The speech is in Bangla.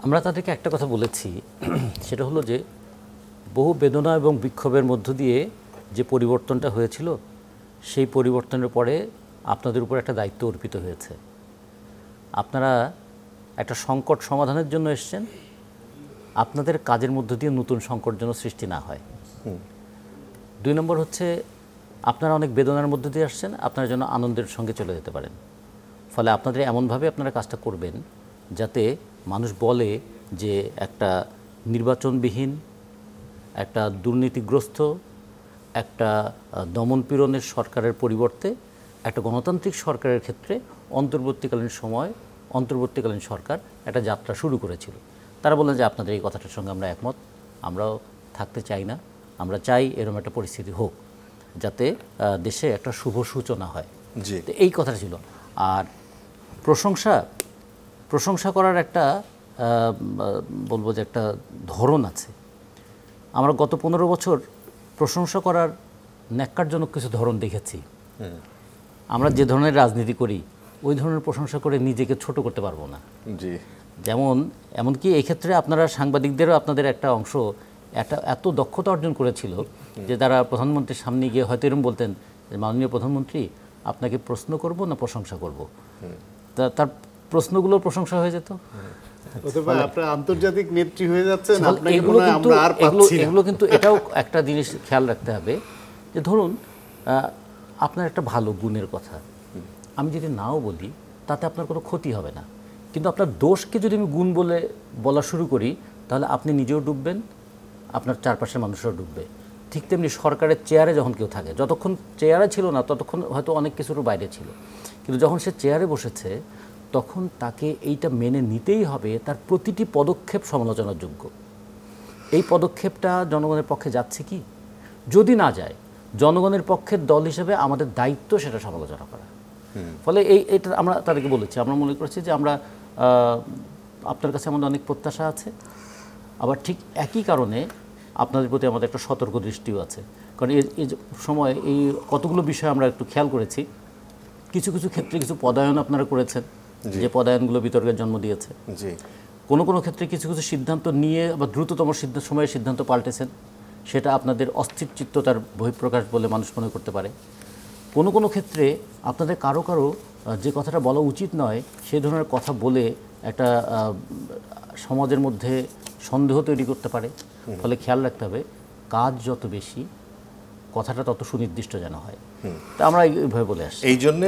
আমরা তাদেরকে একটা কথা বলেছি, সেটা হলো যে বহু বেদনা এবং বিক্ষোভের মধ্য দিয়ে যে পরিবর্তনটা হয়েছিল, সেই পরিবর্তনের পরে আপনাদের উপর একটা দায়িত্ব অর্পিত হয়েছে। আপনারা একটা সংকট সমাধানের জন্য এসেছেন, আপনাদের কাজের মধ্য দিয়ে নতুন সংকট যেন সৃষ্টি না হয়। 2 নম্বর হচ্ছে, আপনারা অনেক বেদনার মধ্য দিয়ে আসছেন, আপনারা যেন আনন্দের সঙ্গে চলে যেতে পারেন। ফলে আপনাদের এমনভাবে আপনারা কাজটা করবেন যাতে মানুষ বলে যে একটা নির্বাচনবিহীন, একটা দুর্নীতিগ্রস্ত, একটা দমনপীড়নের সরকারের পরিবর্তে একটা গণতান্ত্রিক সরকারের ক্ষেত্রে অন্তর্বর্তীকালীন সরকার একটা যাত্রা শুরু করেছিল। তারা বললেন যে আপনাদের এই কথাটার সঙ্গে আমরা একমত, আমরাও থাকতে চাই না, আমরা চাই এরকম একটা পরিস্থিতি হোক যাতে দেশে একটা শুভ সূচনা হয়। তো এই কথাটা ছিল। আর প্রশংসা করার একটা বলবো যে একটা ধরন আছে। আমরা গত 15 বছর প্রশংসা করার ন্যাক্কারজনক কিছু ধরন দেখেছি। আমরা যে ধরনের রাজনীতি করি ওই ধরনের প্রশংসা করে নিজেকে ছোট করতে পারবো না। যেমন এমনকি এই ক্ষেত্রে আপনারা সাংবাদিকদেরও আপনাদের একটা অংশ এত দক্ষতা অর্জন করেছিল যে তারা প্রধানমন্ত্রীর সামনে গিয়ে হয়তো এরকম বলতেন যে মাননীয় প্রধানমন্ত্রী, আপনাকে প্রশ্ন করব না প্রশংসা করব। তার প্রশ্নগুলোর প্রশংসা হয়ে যেত। আপনারা আন্তর্জাতিক নেত্রী হয়ে যাচ্ছেন। এগুলো কিন্তু এটাও একটা জিনিস খেয়াল রাখতে হবে যে ধরুন আপনার একটা ভালো গুণের কথা আমি যদি নাও বলি তাতে আপনার কোনো ক্ষতি হবে না, কিন্তু আপনার দোষকে যদি আমি গুণ বলা শুরু করি তাহলে আপনি নিজেও ডুববেন, আপনার চারপাশের মানুষরাও ডুববে। ঠিক তেমনি সরকারের চেয়ারে যখন কেউ থাকে, যতক্ষণ চেয়ারে ছিল না ততক্ষণ হয়তো অনেক কিছুর বাইরে ছিল, কিন্তু যখন সে চেয়ারে বসেছে তখন তাকে এইটা মেনে নিতেই হবে তার প্রতিটি পদক্ষেপ সমালোচনার যোগ্য। এই পদক্ষেপটা জনগণের পক্ষে যাচ্ছে কি? যদি না যায়, জনগণের পক্ষের দল হিসেবে আমাদের দায়িত্ব সেটা সমালোচনা করা। ফলে এটা আমরা তাদেরকে বলেছি, আমরা মনে করছি যে আমরা আপনার কাছে আমাদের অনেক প্রত্যাশা আছে, আবার ঠিক একই কারণে আপনাদের প্রতি আমাদের একটা সতর্ক দৃষ্টিও আছে। কারণ এই সময় এই কতগুলো বিষয় আমরা একটু খেয়াল করেছি। কিছু কিছু ক্ষেত্রে কিছু পদায়ন আপনারা করেছেন, যে পদায়নগুলো বিতর্কের জন্ম দিয়েছে। কোনো ক্ষেত্রে কিছু কিছু সিদ্ধান্ত নিয়ে আবার দ্রুততম সময়ে সিদ্ধান্ত পাল্টেছেন, সেটা আপনাদের অস্থিরচিত্ততার বহিঃপ্রকাশ বলে মানুষ মনে করতে পারে। কোনো ক্ষেত্রে আপনাদের কারো যে কথাটা বলা উচিত নয় সেই ধরনের কথা বলে একটা সমাজের মধ্যে সন্দেহ তৈরি করতে পারে। ফলে খেয়াল রাখতে হবে কাজ যত বেশি কথাটা তত সুনির্দিষ্ট যেন হয়। তা আমরা এইভাবে বলে আসছি। এই জন্য